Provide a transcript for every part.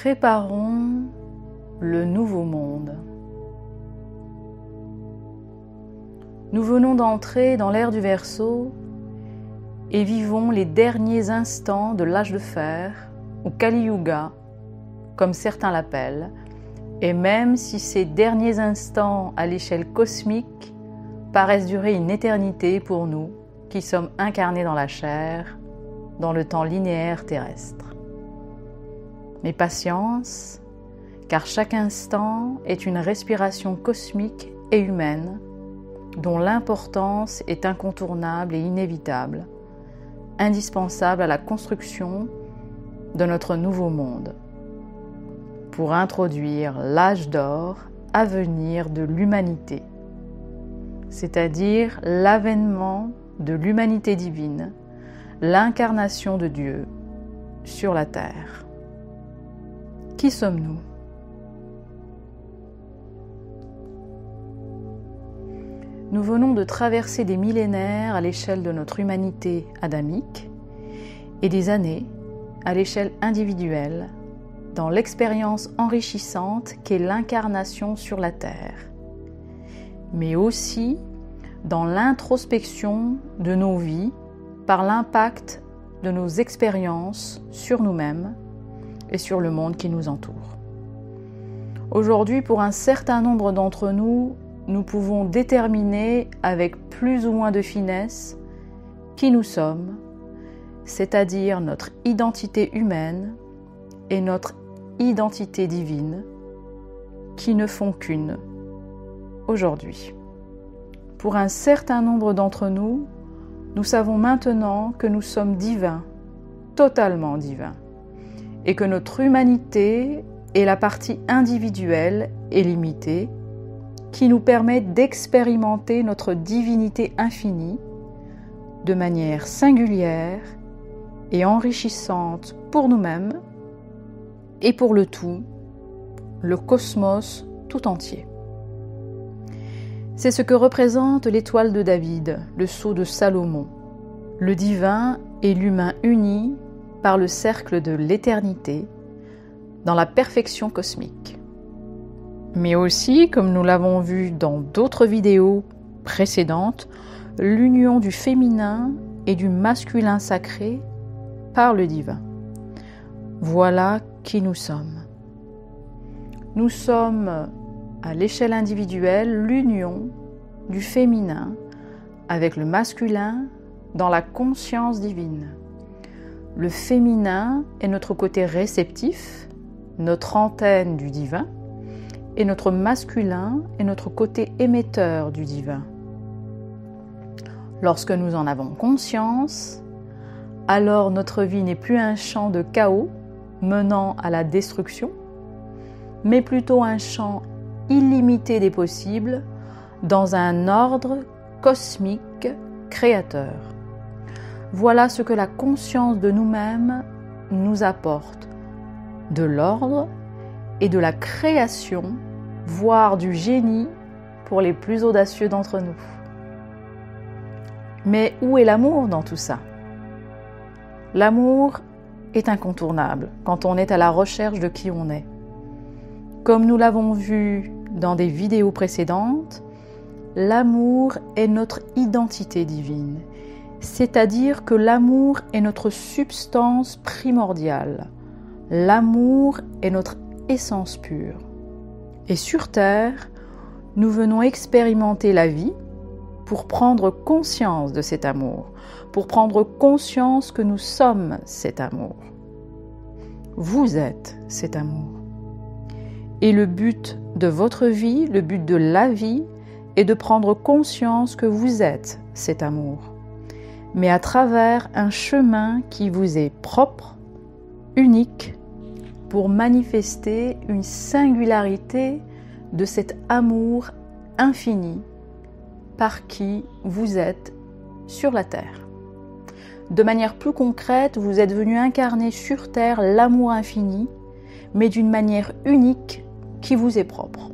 Préparons le nouveau monde. Nous venons d'entrer dans l'ère du Verseau et vivons les derniers instants de l'âge de fer, ou Kali Yuga, comme certains l'appellent, et même si ces derniers instants à l'échelle cosmique paraissent durer une éternité pour nous qui sommes incarnés dans la chair, dans le temps linéaire terrestre. Mais patience, car chaque instant est une respiration cosmique et humaine dont l'importance est incontournable et inévitable, indispensable à la construction de notre nouveau monde, pour introduire l'âge d'or à venir de l'humanité, c'est-à-dire l'avènement de l'humanité divine, l'incarnation de Dieu sur la terre. Qui sommes-nous ? Nous venons de traverser des millénaires à l'échelle de notre humanité adamique et des années à l'échelle individuelle dans l'expérience enrichissante qu'est l'incarnation sur la Terre, mais aussi dans l'introspection de nos vies par l'impact de nos expériences sur nous-mêmes et sur le monde qui nous entoure. Aujourd'hui, pour un certain nombre d'entre nous, nous pouvons déterminer avec plus ou moins de finesse qui nous sommes, c'est-à-dire notre identité humaine et notre identité divine, qui ne font qu'une aujourd'hui. Pour un certain nombre d'entre nous, nous savons maintenant que nous sommes divins, totalement divins, et que notre humanité est la partie individuelle et limitée qui nous permet d'expérimenter notre divinité infinie de manière singulière et enrichissante pour nous-mêmes et pour le tout, le cosmos tout entier. C'est ce que représente l'étoile de David, le sceau de Salomon, le divin et l'humain unis par le cercle de l'éternité dans la perfection cosmique. Mais aussi, comme nous l'avons vu dans d'autres vidéos précédentes, l'union du féminin et du masculin sacré par le divin. Voilà qui nous sommes. Nous sommes, à l'échelle individuelle, l'union du féminin avec le masculin dans la conscience divine. Le féminin est notre côté réceptif, notre antenne du divin, et notre masculin est notre côté émetteur du divin. Lorsque nous en avons conscience, alors notre vie n'est plus un champ de chaos menant à la destruction, mais plutôt un champ illimité des possibles dans un ordre cosmique créateur. Voilà ce que la conscience de nous-mêmes nous apporte, de l'ordre et de la création, voire du génie pour les plus audacieux d'entre nous. Mais où est l'amour dans tout ça ? L'amour est incontournable quand on est à la recherche de qui on est. Comme nous l'avons vu dans des vidéos précédentes, l'amour est notre identité divine, c'est-à-dire que l'amour est notre substance primordiale. L'amour est notre essence pure. Et sur Terre, nous venons expérimenter la vie pour prendre conscience de cet amour, pour prendre conscience que nous sommes cet amour. Vous êtes cet amour. Et le but de votre vie, le but de la vie, est de prendre conscience que vous êtes cet amour, mais à travers un chemin qui vous est propre, unique, pour manifester une singularité de cet amour infini par qui vous êtes sur la Terre. De manière plus concrète, vous êtes venu incarner sur Terre l'amour infini, mais d'une manière unique qui vous est propre.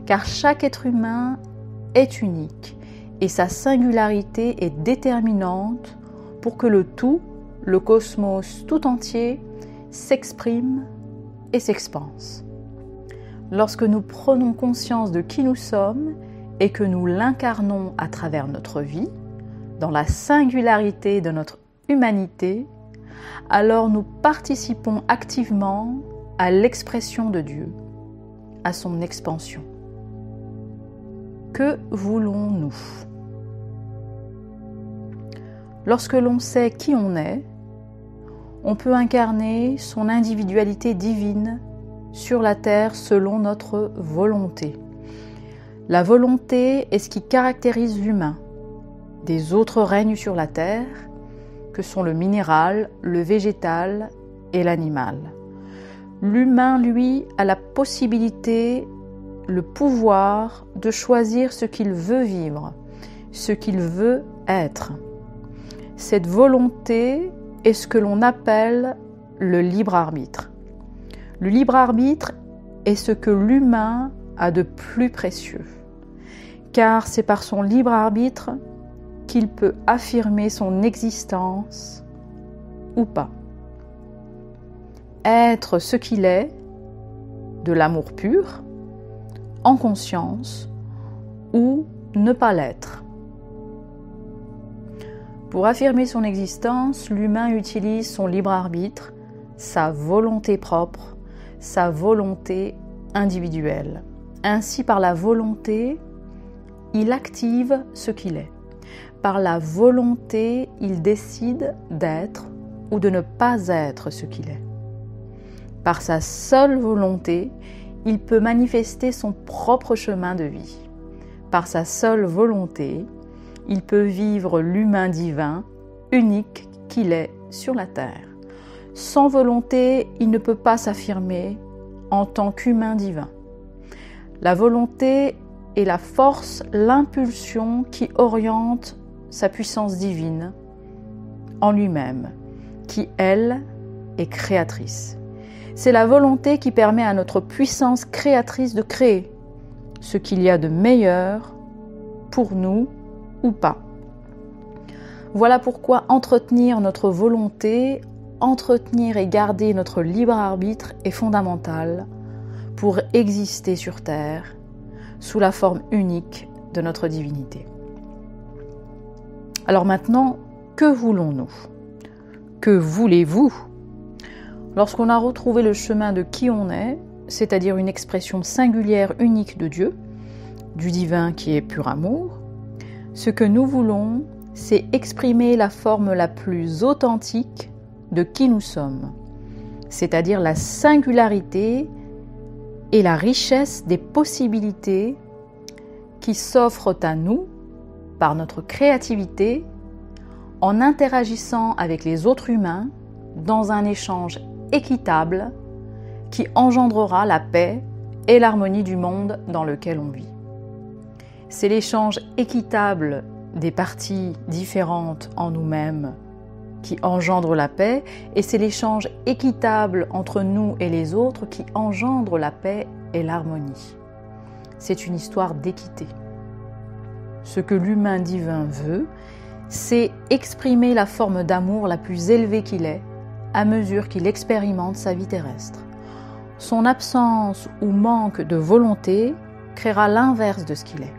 Car chaque être humain est unique et sa singularité est déterminante pour que le tout, le cosmos tout entier, s'exprime et s'expanse. Lorsque nous prenons conscience de qui nous sommes et que nous l'incarnons à travers notre vie, dans la singularité de notre humanité, alors nous participons activement à l'expression de Dieu, à son expansion. Que voulons-nous ? Lorsque l'on sait qui on peut incarner son individualité divine sur la terre selon notre volonté. La volonté est ce qui caractérise l'humain des autres règnes sur la terre, que sont le minéral, le végétal et l'animal. L'humain, lui, a la possibilité, le pouvoir de choisir ce qu'il veut vivre, ce qu'il veut être. Cette volonté est ce que l'on appelle le libre arbitre. Le libre arbitre est ce que l'humain a de plus précieux, car c'est par son libre arbitre qu'il peut affirmer son existence ou pas. Être ce qu'il est, de l'amour pur, en conscience, ou ne pas l'être. Pour affirmer son existence, l'humain utilise son libre arbitre, sa volonté propre, sa volonté individuelle. Ainsi, par la volonté, il active ce qu'il est. Par la volonté, il décide d'être ou de ne pas être ce qu'il est. Par sa seule volonté, il peut manifester son propre chemin de vie. Par sa seule volonté, il peut vivre l'humain divin, unique qu'il est sur la terre. Sans volonté, il ne peut pas s'affirmer en tant qu'humain divin. La volonté est la force, l'impulsion qui oriente sa puissance divine en lui-même, qui, elle, est créatrice. C'est la volonté qui permet à notre puissance créatrice de créer ce qu'il y a de meilleur pour nous ou pas. Voilà pourquoi entretenir notre volonté, entretenir et garder notre libre arbitre est fondamental pour exister sur Terre sous la forme unique de notre divinité. Alors maintenant, que voulons-nous ? Que voulez-vous ? Lorsqu'on a retrouvé le chemin de qui on est, c'est-à-dire une expression singulière unique de Dieu, du divin qui est pur amour, ce que nous voulons, c'est exprimer la forme la plus authentique de qui nous sommes, c'est-à-dire la singularité et la richesse des possibilités qui s'offrent à nous par notre créativité en interagissant avec les autres humains dans un échange équitable qui engendrera la paix et l'harmonie du monde dans lequel on vit. C'est l'échange équitable des parties différentes en nous-mêmes qui engendre la paix, et c'est l'échange équitable entre nous et les autres qui engendre la paix et l'harmonie. C'est une histoire d'équité. Ce que l'humain divin veut, c'est exprimer la forme d'amour la plus élevée qu'il est, à mesure qu'il expérimente sa vie terrestre. Son absence ou manque de volonté créera l'inverse de ce qu'il est.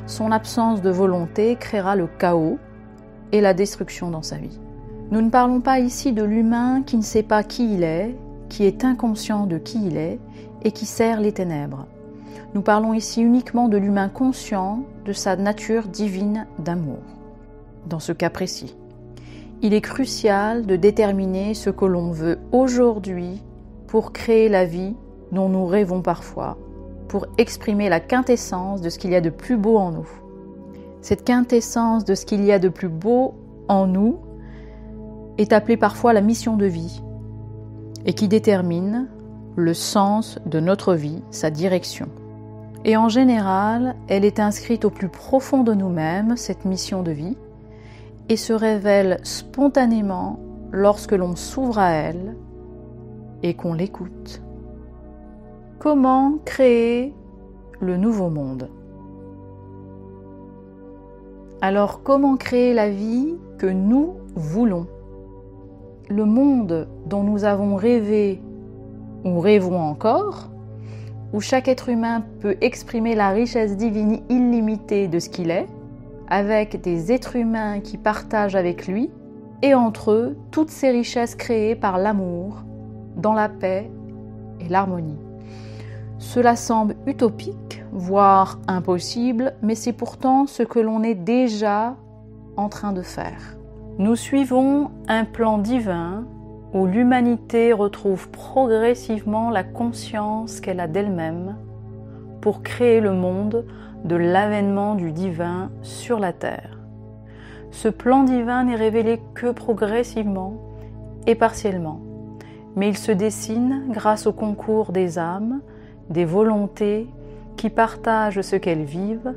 Son absence de volonté créera le chaos et la destruction dans sa vie. Nous ne parlons pas ici de l'humain qui ne sait pas qui il est, qui est inconscient de qui il est et qui sert les ténèbres. Nous parlons ici uniquement de l'humain conscient de sa nature divine d'amour. Dans ce cas précis, il est crucial de déterminer ce que l'on veut aujourd'hui pour créer la vie dont nous rêvons parfois, pour exprimer la quintessence de ce qu'il y a de plus beau en nous. Cette quintessence de ce qu'il y a de plus beau en nous est appelée parfois la mission de vie et qui détermine le sens de notre vie, sa direction. Et en général, elle est inscrite au plus profond de nous-mêmes, cette mission de vie, et se révèle spontanément lorsque l'on s'ouvre à elle et qu'on l'écoute. Comment créer le nouveau monde ? Alors, comment créer la vie que nous voulons ? Le monde dont nous avons rêvé ou rêvons encore, où chaque être humain peut exprimer la richesse divine illimitée de ce qu'il est, avec des êtres humains qui partagent avec lui, et entre eux toutes ces richesses créées par l'amour, dans la paix et l'harmonie. Cela semble utopique, voire impossible, mais c'est pourtant ce que l'on est déjà en train de faire. Nous suivons un plan divin où l'humanité retrouve progressivement la conscience qu'elle a d'elle-même pour créer le monde de l'avènement du divin sur la terre. Ce plan divin n'est révélé que progressivement et partiellement, mais il se dessine grâce au concours des âmes, des volontés qui partagent ce qu'elles vivent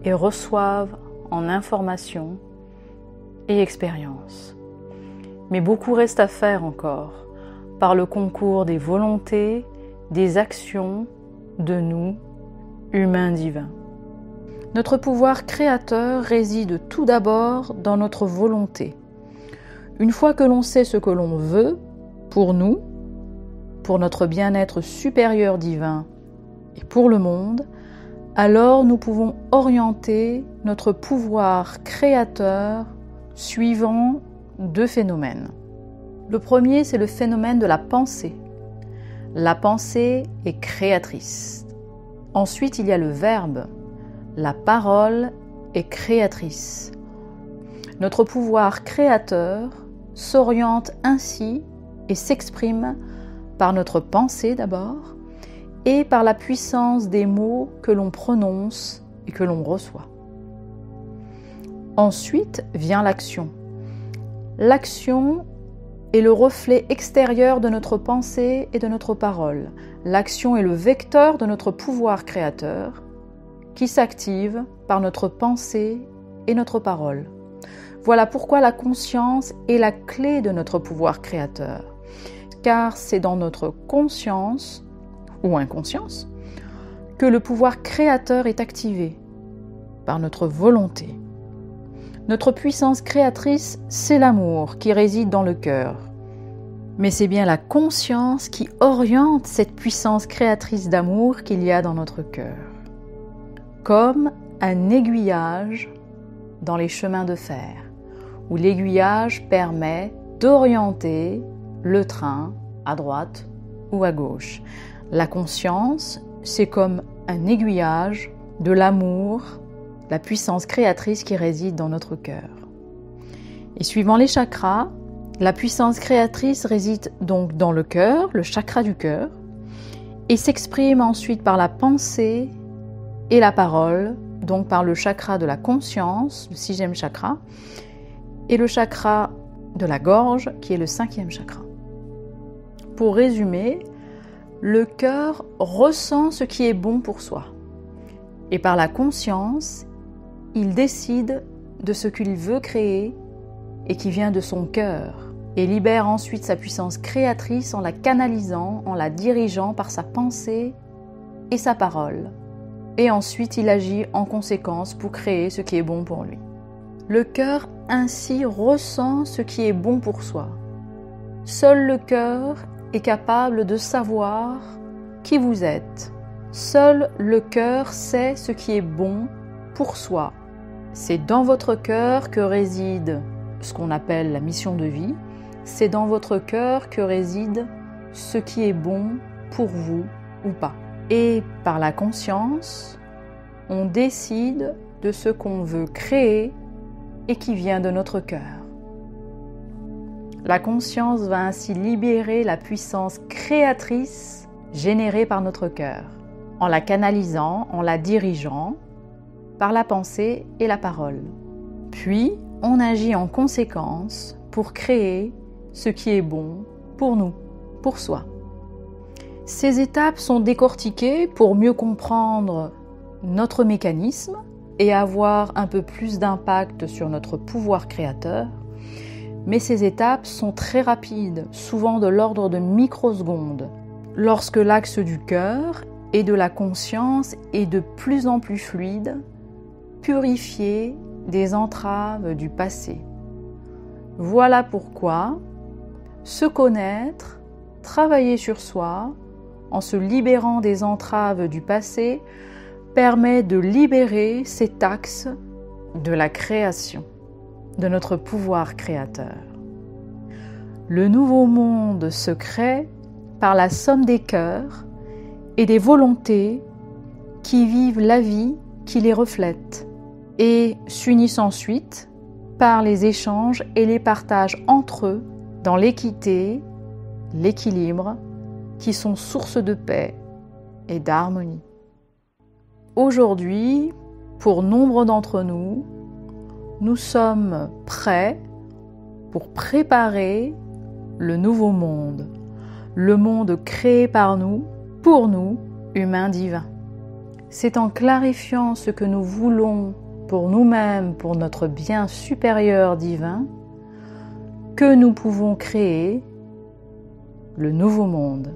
et reçoivent en information et expérience. Mais beaucoup reste à faire encore, par le concours des volontés, des actions de nous, humains divins. Notre pouvoir créateur réside tout d'abord dans notre volonté. Une fois que l'on sait ce que l'on veut, pour nous, pour notre bien-être supérieur divin et pour le monde, alors nous pouvons orienter notre pouvoir créateur suivant deux phénomènes. Le premier, c'est le phénomène de la pensée. La pensée est créatrice. Ensuite, il y a le verbe. La parole est créatrice. Notre pouvoir créateur s'oriente ainsi et s'exprime par notre pensée d'abord et par la puissance des mots que l'on prononce et que l'on reçoit. Ensuite vient l'action. L'action est le reflet extérieur de notre pensée et de notre parole. L'action est le vecteur de notre pouvoir créateur qui s'active par notre pensée et notre parole. Voilà pourquoi la conscience est la clé de notre pouvoir créateur, car c'est dans notre conscience ou inconscience que le pouvoir créateur est activé par notre volonté. Notre puissance créatrice, c'est l'amour qui réside dans le cœur. Mais c'est bien la conscience qui oriente cette puissance créatrice d'amour qu'il y a dans notre cœur. Comme un aiguillage dans les chemins de fer, où l'aiguillage permet d'orienter le train à droite ou à gauche. La conscience, c'est comme un aiguillage de l'amour, la puissance créatrice qui réside dans notre cœur. Et suivant les chakras, la puissance créatrice réside donc dans le cœur, le chakra du cœur, et s'exprime ensuite par la pensée et la parole, donc par le chakra de la conscience, le 6e chakra, et le chakra de la gorge, qui est le 5e chakra. Pour résumer, le cœur ressent ce qui est bon pour soi. Et par la conscience, il décide de ce qu'il veut créer et qui vient de son cœur, et libère ensuite sa puissance créatrice en la canalisant, en la dirigeant par sa pensée et sa parole. Et ensuite, il agit en conséquence pour créer ce qui est bon pour lui. Le cœur ainsi ressent ce qui est bon pour soi. Seul le cœur est capable de savoir qui vous êtes. Seul le cœur sait ce qui est bon pour soi. C'est dans votre cœur que réside ce qu'on appelle la mission de vie. C'est dans votre cœur que réside ce qui est bon pour vous ou pas. Et par la conscience, on décide de ce qu'on veut créer et qui vient de notre cœur. La conscience va ainsi libérer la puissance créatrice générée par notre cœur, en la canalisant, en la dirigeant, par la pensée et la parole. Puis, on agit en conséquence pour créer ce qui est bon pour nous, pour soi. Ces étapes sont décortiquées pour mieux comprendre notre mécanisme et avoir un peu plus d'impact sur notre pouvoir créateur. Mais ces étapes sont très rapides, souvent de l'ordre de microsecondes, lorsque l'axe du cœur et de la conscience est de plus en plus fluide, purifié des entraves du passé. Voilà pourquoi se connaître, travailler sur soi, en se libérant des entraves du passé, permet de libérer cet axe de la création, de notre pouvoir créateur. Le nouveau monde se crée par la somme des cœurs et des volontés qui vivent la vie qui les reflète et s'unissent ensuite par les échanges et les partages entre eux dans l'équité, l'équilibre, qui sont source de paix et d'harmonie. Aujourd'hui, pour nombre d'entre nous, nous sommes prêts pour préparer le nouveau monde, le monde créé par nous, pour nous, humains divins. C'est en clarifiant ce que nous voulons pour nous-mêmes, pour notre bien supérieur divin, que nous pouvons créer le nouveau monde.